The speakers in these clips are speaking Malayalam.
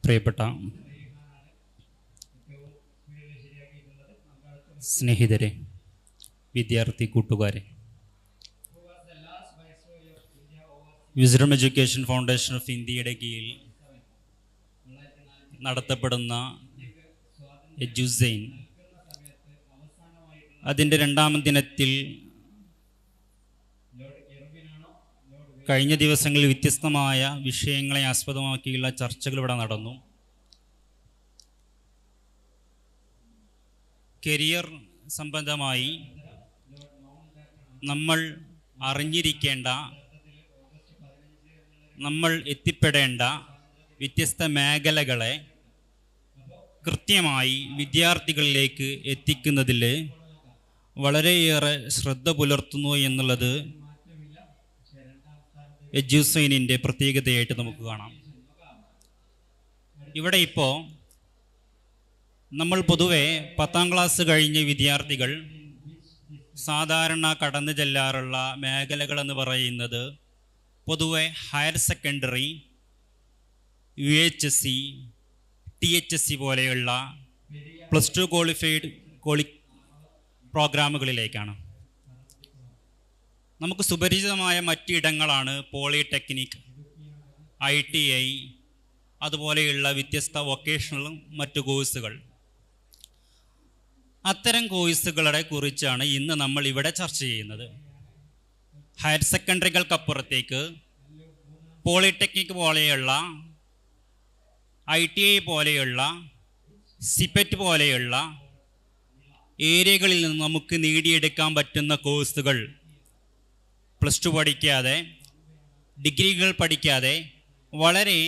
പ്രിയപ്പെട്ട സ്നേഹിതരെ, വിദ്യാർത്ഥി കൂട്ടുകാരെ, വിസ്ഡം എഡ്യൂക്കേഷൻ ഫൗണ്ടേഷൻ ഓഫ് ഇന്ത്യയുടെ കീഴിൽ നടത്തപ്പെടുന്ന എഡ്യൂസൈൻ അതിൻ്റെ 2ാം ദിനത്തിൽ കഴിഞ്ഞ ദിവസങ്ങളിൽ വ്യത്യസ്തമായ വിഷയങ്ങളെ ആസ്പദമാക്കിയുള്ള ചർച്ചകൾ ഇവിടെ നടന്നു. കരിയർ സംബന്ധമായി നമ്മൾ അറിഞ്ഞിരിക്കേണ്ട, നമ്മൾ എത്തിപ്പെടേണ്ട വ്യത്യസ്ത മേഖലകളെ കൃത്യമായി വിദ്യാർത്ഥികളിലേക്ക് എത്തിക്കുന്നതിൽ വളരെയേറെ ശ്രദ്ധ പുലർത്തുന്നു എന്നുള്ളത് എഡ്യൂസൈനിൻ്റെ പ്രത്യേകതയായിട്ട് നമുക്ക് കാണാം. ഇവിടെ ഇപ്പോൾ നമ്മൾ പൊതുവെ 10ാം ക്ലാസ് കഴിഞ്ഞ വിദ്യാർത്ഥികൾ സാധാരണ കടന്നു ചെല്ലാറുള്ള മേഖലകളെന്ന് പറയുന്നത് പൊതുവെ ഹയർ സെക്കൻഡറി, UHSC, THSC പോലെയുള്ള +2 ക്വാളിഫൈഡ് പ്രോഗ്രാമുകളിലേക്കാണ്. നമുക്ക് സുപരിചിതമായ മറ്റിടങ്ങളാണ് പോളിടെക്നിക്, ITI, അതുപോലെയുള്ള വ്യത്യസ്ത വൊക്കേഷണലും മറ്റു കോഴ്സുകൾ. അത്തരം കോഴ്സുകളെ കുറിച്ചാണ് ഇന്ന് നമ്മൾ ഇവിടെ ചർച്ച ചെയ്യുന്നത്. ഹയർ സെക്കൻഡറികൾക്കപ്പുറത്തേക്ക് പോളിടെക്നിക് പോലെയുള്ള, ITI പോലെയുള്ള, സിപെറ്റ് പോലെയുള്ള ഏരിയകളിൽ നിന്ന് നമുക്ക് നേടിയെടുക്കാൻ പറ്റുന്ന കോഴ്സുകൾ +2 പഠിക്കാതെ, ഡിഗ്രികൾ പഠിക്കാതെ വളരെ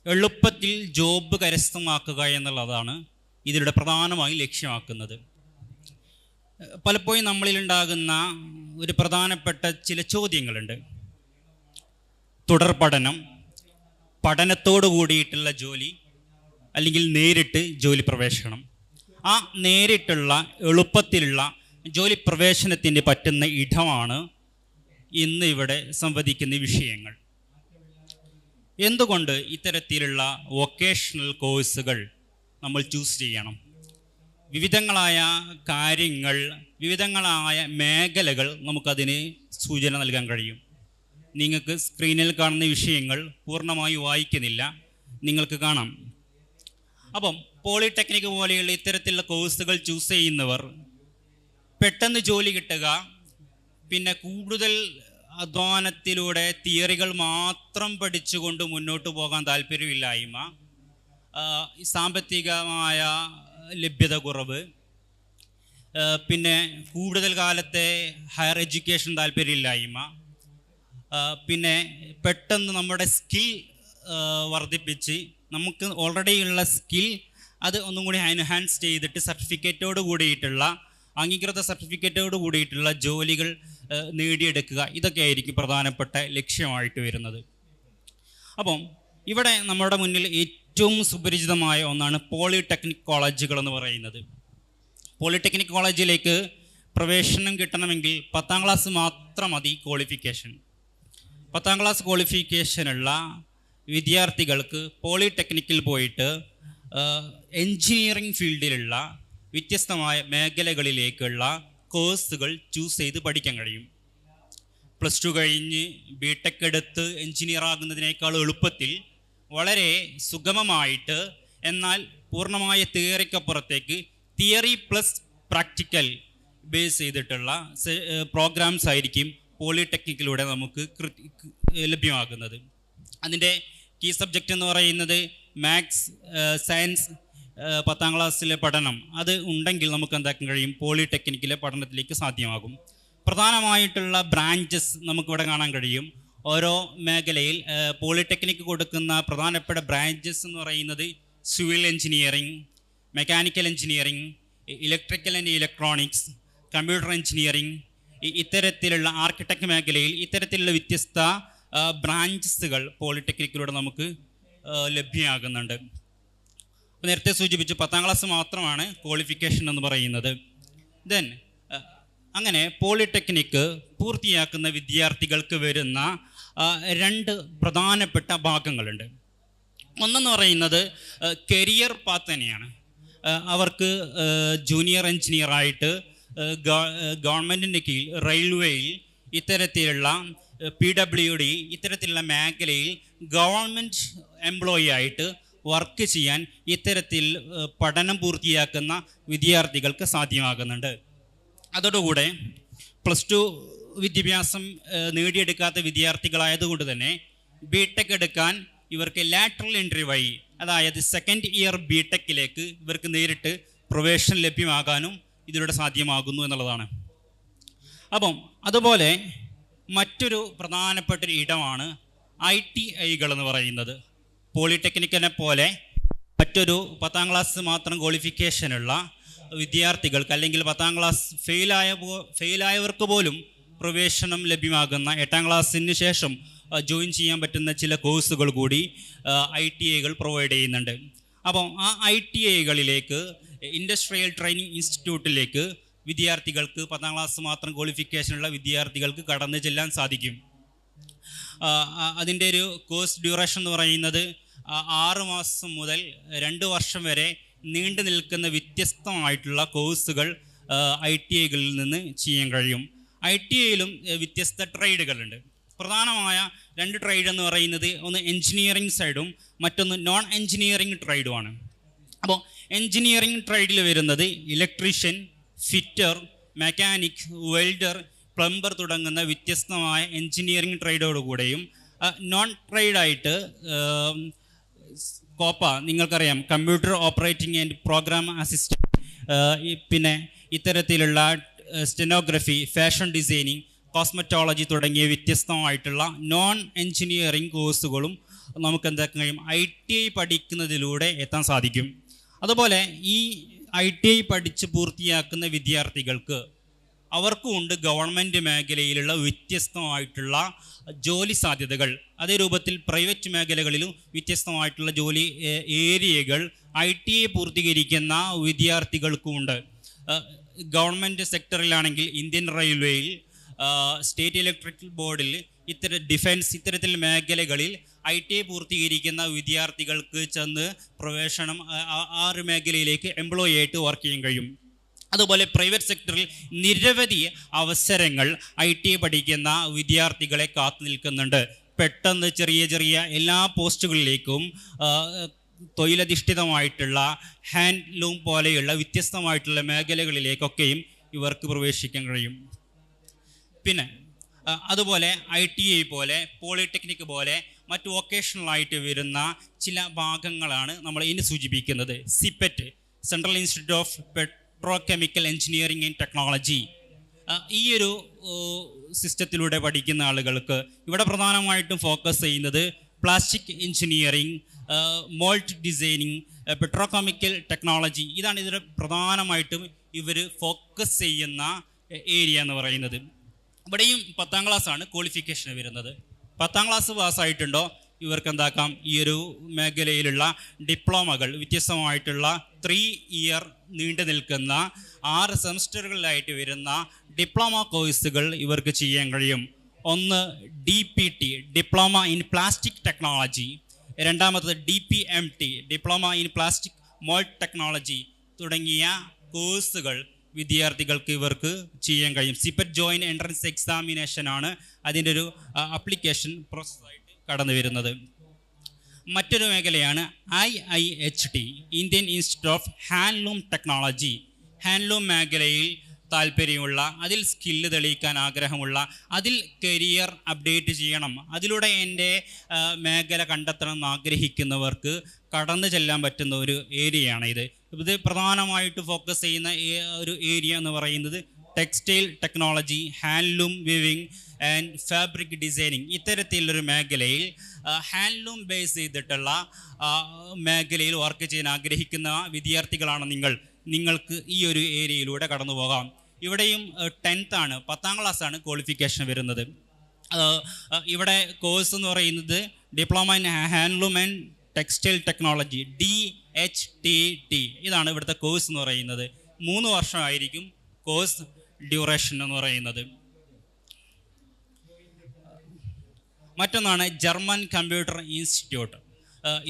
എളുപ്പത്തിൽ ജോബ് കരസ്ഥമാക്കുക എന്നുള്ളതാണ് ഇതിലൂടെ പ്രധാനമായും ലക്ഷ്യമാക്കുന്നത്. പലപ്പോഴും നമ്മളിലുണ്ടാകുന്ന ഒരു പ്രധാനപ്പെട്ട ചില ചോദ്യങ്ങളുണ്ട്. തുടർ പഠനം, പഠനത്തോടു കൂടിയിട്ടുള്ള ജോലി, അല്ലെങ്കിൽ നേരിട്ട് ജോലി പ്രവേശനം. ആ നേരിട്ടുള്ള എളുപ്പത്തിലുള്ള ജോലി പ്രവേശനത്തിന് പറ്റുന്ന ഇടമാണ് ഇന്ന് ഇവിടെ സംവദിക്കുന്ന വിഷയങ്ങൾ. എന്തുകൊണ്ട് ഇത്തരത്തിലുള്ള വൊക്കേഷണൽ കോഴ്സുകൾ നമ്മൾ ചൂസ് ചെയ്യണം? വിവിധങ്ങളായ കാര്യങ്ങൾ, വിവിധങ്ങളായ മേഖലകൾ നമുക്കതിന് സൂചന നൽകാൻ കഴിയും. നിങ്ങൾക്ക് സ്ക്രീനിൽ കാണുന്ന വിഷയങ്ങൾ പൂർണ്ണമായി വായിക്കുന്നില്ല, നിങ്ങൾക്ക് കാണാം. അപ്പം പോളിടെക്നിക് പോലെയുള്ള ഇത്തരത്തിലുള്ള കോഴ്സുകൾ ചൂസ് ചെയ്യുന്നവർ പെട്ടെന്ന് ജോലി കിട്ടുക, പിന്നെ കൂടുതൽ അധ്വാനത്തിലൂടെ തിയറികൾ മാത്രം പഠിച്ചുകൊണ്ട് മുന്നോട്ട് പോകാൻ താല്പര്യമില്ലായ്മ, സാമ്പത്തികമായ ലഭ്യത കുറവ്, പിന്നെ കൂടുതൽ കാലത്തെ ഹയർ എഡ്യൂക്കേഷൻ താല്പര്യമില്ലായ്മ, പിന്നെ പെട്ടെന്ന് നമ്മുടെ സ്കിൽ വർദ്ധിപ്പിച്ച് നമുക്ക് ഓൾറെഡി ഉള്ള സ്കിൽ അത് ഒന്നും കൂടി എൻഹാൻസ് ചെയ്തിട്ട് സർട്ടിഫിക്കറ്റോട് കൂടിയിട്ടുള്ള, അംഗീകൃത സർട്ടിഫിക്കറ്റോട് കൂടിയിട്ടുള്ള ജോലികൾ നേടിയെടുക്കുക. ഇതൊക്കെ ആയിരിക്കും പ്രധാനപ്പെട്ട ലക്ഷ്യമായിട്ട് വരുന്നത്. അപ്പം ഇവിടെ നമ്മുടെ മുന്നിൽ ഏറ്റവും സുപരിചിതമായ ഒന്നാണ് പോളിടെക്നിക് കോളേജുകൾ എന്ന് പറയുന്നത്. പോളിടെക്നിക് കോളേജിലേക്ക് പ്രവേശനം കിട്ടണമെങ്കിൽ 10ാം ക്ലാസ് മാത്രം മതി ക്വാളിഫിക്കേഷൻ. 10ാം ക്ലാസ് ക്വാളിഫിക്കേഷനുള്ള വിദ്യാർത്ഥികൾക്ക് പോളിടെക്നിക്കിൽ പോയിട്ട് എൻജിനീയറിംഗ് ഫീൽഡിലുള്ള വ്യത്യസ്തമായ മേഖലകളിലേക്കുള്ള കോഴ്സുകൾ ചൂസ് ചെയ്ത് പഠിക്കാൻ കഴിയും. +2 കഴിഞ്ഞ് BTech എടുത്ത് എൻജിനീയർ ആകുന്നതിനേക്കാൾ എളുപ്പത്തിൽ, വളരെ സുഗമമായിട്ട്, എന്നാൽ പൂർണ്ണമായ തിയറിക്കപ്പുറത്തേക്ക് തിയറി പ്ലസ് പ്രാക്ടിക്കൽ ബേസ് ചെയ്തിട്ടുള്ള പ്രോഗ്രാംസ് ആയിരിക്കും പോളിടെക്നിക്കിലൂടെ നമുക്ക് ലഭ്യമാകുന്നത്. അതിൻ്റെ കീ സബ്ജക്റ്റ് എന്ന് പറയുന്നത് മാത്സ്, സയൻസ്. 10ാം ക്ലാസ്സിലെ പഠനം അത് ഉണ്ടെങ്കിൽ നമുക്ക് എന്താക്കാൻ കഴിയും? പോളിടെക്നിക്കിലെ പഠനത്തിലേക്ക് സാധ്യമാകും. പ്രധാനമായിട്ടുള്ള ബ്രാഞ്ചസ് നമുക്കിവിടെ കാണാൻ കഴിയും. ഓരോ മേഖലയിൽ പോളിടെക്നിക്ക് കൊടുക്കുന്ന പ്രധാനപ്പെട്ട ബ്രാഞ്ചസ് എന്ന് പറയുന്നത് civil engineering, mechanical engineering, electrical and electronics, computer engineering, ഇത്തരത്തിലുള്ള ആർക്കിടെക്ട് മേഖലയിൽ ഇത്തരത്തിലുള്ള വ്യത്യസ്ത ബ്രാഞ്ചസുകൾ പോളിടെക്നിക്കിലൂടെ നമുക്ക് ലഭ്യമാകുന്നുണ്ട്. നേരത്തെ സൂചിപ്പിച്ചു 10ാം ക്ലാസ് മാത്രമാണ് ക്വാളിഫിക്കേഷൻ എന്ന് പറയുന്നത്. ദെൻ അങ്ങനെ പോളിടെക്നിക്ക് പൂർത്തിയാക്കുന്ന വിദ്യാർത്ഥികൾക്ക് വരുന്ന രണ്ട് പ്രധാനപ്പെട്ട ഭാഗങ്ങളുണ്ട്. ഒന്നെന്ന് പറയുന്നത് കരിയർ പാത്ത് തന്നെയാണ്. അവർക്ക് ജൂനിയർ എഞ്ചിനീയറായിട്ട് ഗവൺമെൻറ്റിൻ്റെ കീഴിൽ റെയിൽവേയിൽ ഇത്തരത്തിലുള്ള PWD ഇത്തരത്തിലുള്ള മേഖലയിൽ ഗവൺമെൻറ് എംപ്ലോയി ആയിട്ട് വർക്ക് ചെയ്യാൻ ഇത്തരത്തിൽ പഠനം പൂർത്തിയാക്കുന്ന വിദ്യാർത്ഥികൾക്ക് സാധ്യമാകുന്നുണ്ട്. അതോടുകൂടെ +2 വിദ്യാഭ്യാസം നേടിയെടുക്കാത്ത വിദ്യാർത്ഥികളായതുകൊണ്ട് തന്നെ BTech എടുക്കാൻ ഇവർക്ക് ലാറ്ററൽ എൻട്രി വഴി, അതായത് സെക്കൻഡ് ഇയർ BTechലേക്ക് ഇവർക്ക് നേരിട്ട് പ്രവേശനം ലഭ്യമാകാനും ഇതിലൂടെ സാധ്യമാകുന്നു എന്നുള്ളതാണ്. അപ്പം അതുപോലെ മറ്റൊരു പ്രധാനപ്പെട്ടൊരു ഇടമാണ് ITIകൾ എന്ന് പറയുന്നത്. പോളിടെക്നിക്കിനെ പോലെ മറ്റൊരു 10ാം ക്ലാസ് മാത്രം ക്വാളിഫിക്കേഷനുള്ള വിദ്യാർത്ഥികൾക്ക് അല്ലെങ്കിൽ 10ാം ക്ലാസ് ഫെയിലായവർക്ക് പോലും പ്രവേശനം ലഭ്യമാകുന്ന 8ാം ക്ലാസ്സിന് ശേഷം ജോയിൻ ചെയ്യാൻ പറ്റുന്ന ചില കോഴ്സുകൾ കൂടി ITIകൾ പ്രൊവൈഡ് ചെയ്യുന്നുണ്ട്. അപ്പം ആ ITIകളിലേക്ക് ഇൻഡസ്ട്രിയൽ ട്രെയിനിങ് ഇൻസ്റ്റിറ്റ്യൂട്ടിലേക്ക് വിദ്യാർത്ഥികൾക്ക് 10ാം ക്ലാസ് മാത്രം ക്വാളിഫിക്കേഷനുള്ള വിദ്യാർത്ഥികൾക്ക് കടന്നു ചെല്ലാൻ സാധിക്കും. അതിൻ്റെ ഒരു കോഴ്സ് ഡ്യൂറേഷൻ എന്ന് പറയുന്നത് 6 മാസം മുതൽ 2 വർഷം വരെ നീണ്ടു നിൽക്കുന്ന വ്യത്യസ്തമായിട്ടുള്ള കോഴ്സുകൾ ITIകളിൽ നിന്ന് ചെയ്യാൻ കഴിയും. ITIയിലും വ്യത്യസ്ത ട്രേഡുകളുണ്ട്. പ്രധാനമായ 2 ട്രേഡ് എന്ന് പറയുന്നത് ഒന്ന് എൻജിനീയറിംഗ് സൈഡും മറ്റൊന്ന് നോൺ എൻജിനീയറിംഗ് ട്രേഡുമാണ്. അപ്പോൾ എൻജിനീയറിംഗ് ട്രേഡിൽ വരുന്നത് electrician, fitter, mechanic, welder, plumber തുടങ്ങുന്ന വ്യത്യസ്തമായ എൻജിനീയറിംഗ് ട്രേഡോടുകൂടെയും നോൺ ട്രേഡായിട്ട് കോപ്പ നിങ്ങൾക്കറിയാം, computer operating and programme assistant, പിന്നെ ഇത്തരത്തിലുള്ള സ്റ്റെനോഗ്രഫി, ഫാഷൻ ഡിസൈനിങ്, കോസ്മെറ്റോളജി തുടങ്ങിയ വ്യത്യസ്തമായിട്ടുള്ള നോൺ എൻജിനീയറിംഗ് കോഴ്സുകളും നമുക്ക് എന്താക്കാൻ കഴിയും, ITI പഠിക്കുന്നതിലൂടെ എത്താൻ സാധിക്കും. അതുപോലെ ഈ ITI പഠിച്ച് പൂർത്തിയാക്കുന്ന വിദ്യാർത്ഥികൾക്ക് അവർക്കും ഉണ്ട് ഗവൺമെൻറ് മേഖലയിലുള്ള വ്യത്യസ്തമായിട്ടുള്ള ജോലി സാധ്യതകൾ. അതേ രൂപത്തിൽ പ്രൈവറ്റ് മേഖലകളിലും വ്യത്യസ്തമായിട്ടുള്ള ജോലി ഏരിയകൾ ITI പൂർത്തീകരിക്കുന്ന വിദ്യാർത്ഥികൾക്കുമുണ്ട്. ഗവൺമെൻറ് സെക്ടറിലാണെങ്കിൽ ഇന്ത്യൻ റെയിൽവേയിൽ, സ്റ്റേറ്റ് ഇലക്ട്രിക്കൽ ബോർഡിൽ, ഡിഫൻസ് ഇത്തരത്തിൽ മേഖലകളിൽ ITI പൂർത്തീകരിക്കുന്ന വിദ്യാർത്ഥികൾക്ക് ചെന്ന് പ്രവേശനം ആ ഒരു മേഖലയിലേക്ക് എംപ്ലോയി ആയിട്ട് വർക്ക് ചെയ്യാൻ കഴിയും. അതുപോലെ പ്രൈവറ്റ് സെക്ടറിൽ നിരവധി അവസരങ്ങൾ ITI പഠിക്കുന്ന വിദ്യാർത്ഥികളെ കാത്തു നിൽക്കുന്നുണ്ട്. പെട്ടെന്ന് ചെറിയ ചെറിയ എല്ലാ പോസ്റ്റുകളിലേക്കും തൊഴിലധിഷ്ഠിതമായിട്ടുള്ള ഹാൻഡ്ലൂം പോലെയുള്ള വ്യത്യസ്തമായിട്ടുള്ള മേഖലകളിലേക്കൊക്കെയും ഇവർക്ക് പ്രവേശിക്കാൻ കഴിയും. പിന്നെ അതുപോലെ ITI പോലെ പോളിടെക്നിക് പോലെ മറ്റ് വൊക്കേഷണലായിട്ട് വരുന്ന ചില ഭാഗങ്ങളാണ് നമ്മൾ ഇനി സൂചിപ്പിക്കുന്നത്. CPET, central institute of petrochemical engineering and technology. ഈ ഒരു സിസ്റ്റത്തിലൂടെ പഠിക്കുന്ന ആളുകൾക്ക് ഇവിടെ പ്രധാനമായിട്ടും ഫോക്കസ് ചെയ്യുന്നത് plastic engineering, mould designing, petrochemical technology. ഇതാണ് ഇതിൽ പ്രധാനമായിട്ടും ഇവർ ഫോക്കസ് ചെയ്യുന്ന ഏരിയ എന്ന് പറയുന്നത്. ഇവിടെയും 10ാം ക്ലാസ്സാണ് ക്വാളിഫിക്കേഷൻ വരുന്നത്. 10ാം ക്ലാസ് പാസ്സായിട്ടുണ്ടോ ഇവർക്ക് എന്താക്കാം, ഈ ഒരു മേഖലയിലുള്ള ഡിപ്ലോമകൾ, വ്യത്യസ്തമായിട്ടുള്ള 3 ഇയർ നീണ്ടു നിൽക്കുന്ന 6 സെമസ്റ്ററുകളിലായിട്ട് വരുന്ന ഡിപ്ലോമ കോഴ്സുകൾ ഇവർക്ക് ചെയ്യാൻ കഴിയും. ഒന്ന് DPT, diploma in plastic technology. രണ്ടാമത്തത് DPMT, diploma in plastic mould technology തുടങ്ങിയ കോഴ്സുകൾ വിദ്യാർത്ഥികൾക്ക് ഇവർക്ക് ചെയ്യാൻ കഴിയും. CPET ജോയിൻറ്റ് എൻട്രൻസ് എക്സാമിനേഷനാണ് അതിൻ്റെ ഒരു അപ്ലിക്കേഷൻ പ്രോസസ്സായിട്ട് കടന്നു വരുന്നത്. മറ്റൊരു മേഖലയാണ് IIHT, Indian institute of handloom technology. Handloom മേഖലയിൽ താല്പര്യമുള്ള, അതിൽ സ്കില്ല് തെളിയിക്കാൻ ആഗ്രഹമുള്ള, അതിൽ കരിയർ അപ്ഡേറ്റ് ചെയ്യണം, അതിലൂടെ എൻ്റെ മേഖല കണ്ടെത്തണം എന്ന് ആഗ്രഹിക്കുന്നവർക്ക് കടന്നു ചെല്ലാൻ പറ്റുന്ന ഒരു ഏരിയയാണ് ഇത്. ഇത് പ്രധാനമായിട്ട് ഫോക്കസ് ചെയ്യുന്ന ഒരു ഏരിയ എന്ന് പറയുന്നത് textile technology, handloom weaving and fabric designing. ഇത്തരത്തിലുള്ളൊരു മേഖലയിൽ ഹാൻഡ്ലൂം ബേസ് ചെയ്തിട്ടുള്ള മേഖലയിൽ വർക്ക് ചെയ്യാൻ ആഗ്രഹിക്കുന്ന വിദ്യാർത്ഥികളാണ് നിങ്ങൾക്ക് ഈ ഒരു ഏരിയയിലൂടെ കടന്നു പോകാം. ഇവിടെയും 10th ആണ്, 10ാം ക്ലാസ്സാണ് ക്വാളിഫിക്കേഷൻ വരുന്നത്. ഇവിടെ കോഴ്സ് എന്ന് പറയുന്നത് diploma in handloom and textile technology, DHTT. ഇതാണ് ഇവിടുത്തെ കോഴ്സ് എന്ന് പറയുന്നത്. 3 വർഷമായിരിക്കും കോഴ്സ് ഡ്യൂറേഷൻ എന്ന് പറയുന്നത്. മറ്റൊന്നാണ് ജർമ്മൻ കമ്പ്യൂട്ടർ ഇൻസ്റ്റിറ്റ്യൂട്ട്.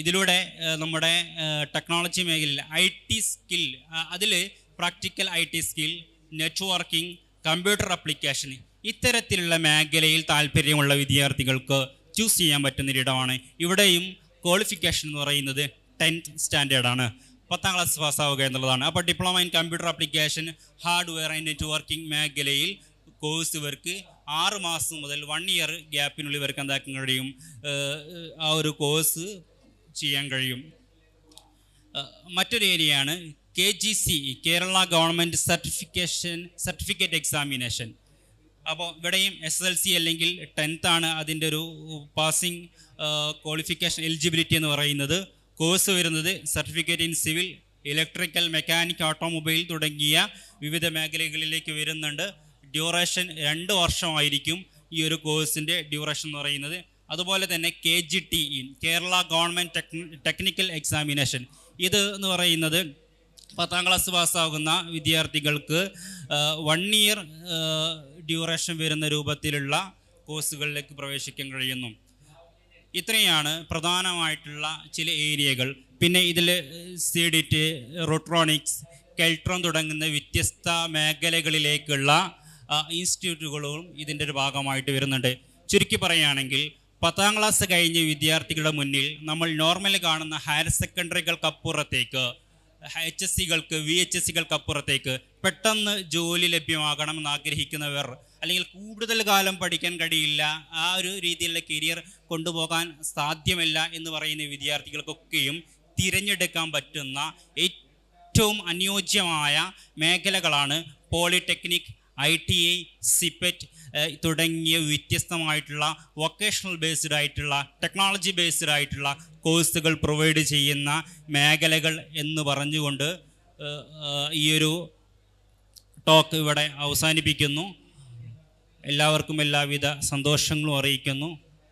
ഇതിലൂടെ നമ്മുടെ ടെക്നോളജി മേഖലയിൽ IT സ്കിൽ, അതിൽ practical IT skill, networking, computer application, ഇത്തരത്തിലുള്ള മേഖലയിൽ താല്പര്യമുള്ള വിദ്യാർത്ഥികൾക്ക് ചൂസ് ചെയ്യാൻ പറ്റുന്നൊരിടമാണ്. ഇവിടെയും ക്വാളിഫിക്കേഷൻ എന്ന് പറയുന്നത് 10th സ്റ്റാൻഡേർഡാണ്, 10ാം ക്ലാസ് പാസ്സാവുക എന്നുള്ളതാണ്. അപ്പോൾ diploma in computer application, hardware and networking മേഖലയിൽ കോഴ്സ് ഇവർക്ക് 6 മാസം മുതൽ 1 ഇയർ ഗ്യാപ്പിനുള്ളിൽ ഇവർക്ക് എന്താക്കാൻ കഴിയും, ആ ഒരു കോഴ്സ് ചെയ്യാൻ കഴിയും. മറ്റൊരു ഏരിയയാണ് KGC, Kerala government certificate examination. അപ്പോൾ ഇവിടെയും SSLC അല്ലെങ്കിൽ 10th ആണ് അതിൻ്റെ ഒരു പാസിംഗ് ക്വാളിഫിക്കേഷൻ എലിജിബിലിറ്റി എന്ന് പറയുന്നത്. കോഴ്സ് വരുന്നത് certificate in civil, electrical, mechanic, automobile തുടങ്ങിയ വിവിധ മേഖലകളിലേക്ക് വരുന്നുണ്ട്. ഡ്യൂറേഷൻ 2 വർഷമായിരിക്കും ഈ ഒരു കോഴ്സിൻ്റെ ഡ്യൂറേഷൻ എന്ന് പറയുന്നത്. അതുപോലെ തന്നെ KGTE, Kerala government technical examination, ഇത് എന്ന് പറയുന്നത് 10ാം ക്ലാസ് പാസ്സാകുന്ന വിദ്യാർത്ഥികൾക്ക് 1 ഇയർ ഡ്യൂറേഷൻ വരുന്ന രൂപത്തിലുള്ള കോഴ്സുകളിലേക്ക് പ്രവേശിക്കാൻ കഴിയുന്നു. ഇത്രയാണ് പ്രധാനമായിട്ടുള്ള ചില ഏരിയകൾ. പിന്നെ ഇതിൽ CDT, റോട്രോണിക്സ്, കെൽട്രോൺ തുടങ്ങുന്ന വ്യത്യസ്ത മേഖലകളിലേക്കുള്ള ഇൻസ്റ്റിറ്റ്യൂട്ടുകളും ഇതിൻ്റെ ഒരു ഭാഗമായിട്ട് വരുന്നുണ്ട്. ചുരുക്കി പറയുകയാണെങ്കിൽ 10ാം ക്ലാസ് കഴിഞ്ഞ വിദ്യാർത്ഥികളുടെ മുന്നിൽ നമ്മൾ നോർമൽ കാണുന്ന ഹയർ സെക്കൻഡറികൾക്കപ്പുറത്തേക്ക്, HSCകൾക്ക്, VHSCകൾക്കപ്പുറത്തേക്ക് പെട്ടെന്ന് ജോലി ലഭ്യമാകണമെന്ന് ആഗ്രഹിക്കുന്നവർ, അല്ലെങ്കിൽ കൂടുതൽ കാലം പഠിക്കാൻ കഴിയില്ല, ആ ഒരു രീതിയിലുള്ള കരിയർ കൊണ്ടുപോകാൻ സാധ്യമല്ല എന്ന് പറയുന്ന വിദ്യാർത്ഥികൾക്കൊക്കെയും തിരഞ്ഞെടുക്കാൻ പറ്റുന്ന ഏറ്റവും അനുയോജ്യമായ മേഖലകളാണ് പോളിടെക്നിക്, ITI, CPET തുടങ്ങിയ വ്യത്യസ്തമായിട്ടുള്ള വൊക്കേഷണൽ ബേസ്ഡ് ആയിട്ടുള്ള, ടെക്നോളജി ബേസ്ഡ് ആയിട്ടുള്ള കോഴ്സുകൾ പ്രൊവൈഡ് ചെയ്യുന്ന മേഖലകൾ എന്ന് പറഞ്ഞുകൊണ്ട് ഈ ഒരു ടോക്ക് ഇവിടെ അവസാനിപ്പിക്കുന്നു. എല്ലാവർക്കും എല്ലാവിധ സന്തോഷങ്ങളും അറിയിക്കുന്നു.